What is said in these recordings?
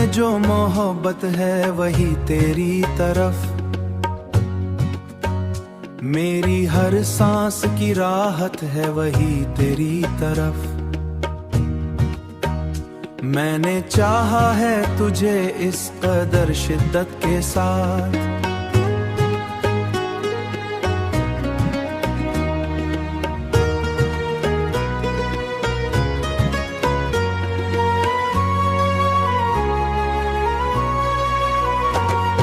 में जो मोहब्बत है वही तेरी तरफ, मेरी हर सांस की राहत है वही तेरी तरफ। मैंने चाहा है तुझे इस कदर शिद्दत के साथ,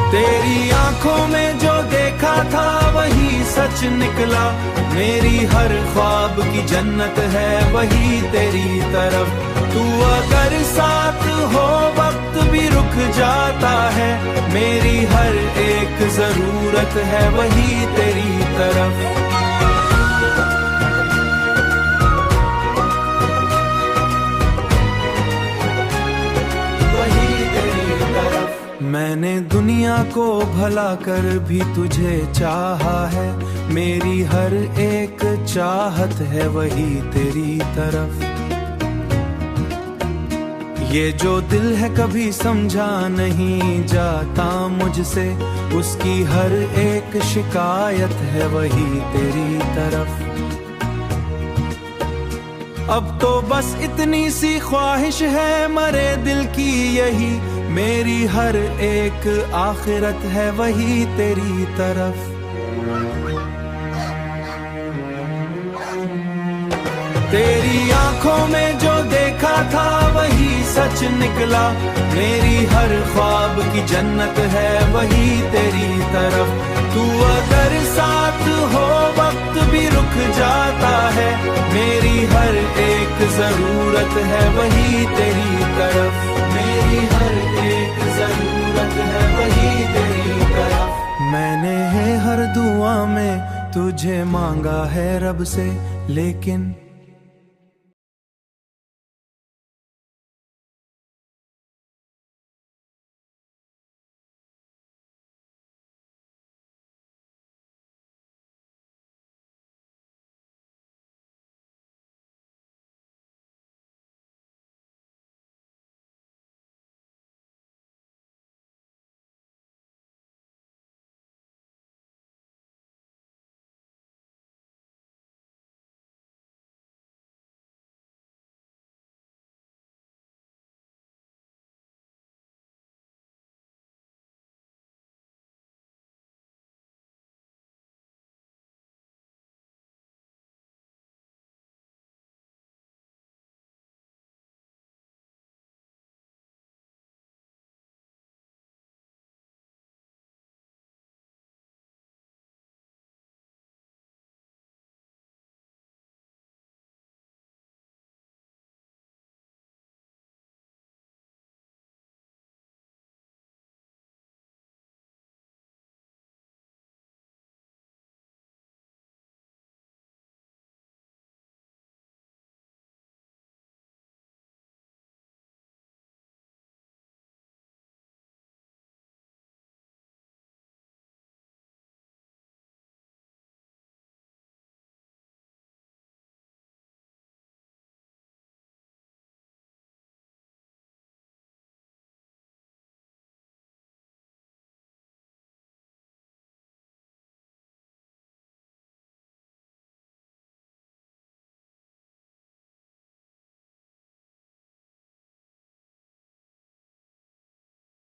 तेरी आंखों में जो देखा था वही सच निकला, मेरी हर ख्वाब की जन्नत है वही तेरी तरफ। तू अगर साथ हो वक्त भी रुक जाता है, मेरी हर एक जरूरत है वही तेरी तरफ। मैंने दुनिया को भला कर भी तुझे चाहा है, मेरी हर एक चाहत है वही तेरी तरफ। ये जो दिल है कभी समझा नहीं जाता मुझसे, उसकी हर एक शिकायत है वही तेरी तरफ। अब तो बस इतनी सी ख्वाहिश है मरे दिल की यही, मेरी हर एक आखिरत है वही तेरी तरफ। तेरी आंखों में जो देखा था वही सच निकला, मेरी हर ख्वाब की जन्नत है वही तेरी तरफ। तू अगर साथ हो वक्त भी रुक जाता है, मेरी हर एक जरूरत है वही तेरी तरफ। मेरी हर एक जरूरत है वही तेरी तरफ। मैंने है हर दुआ में तुझे मांगा है रब से, लेकिन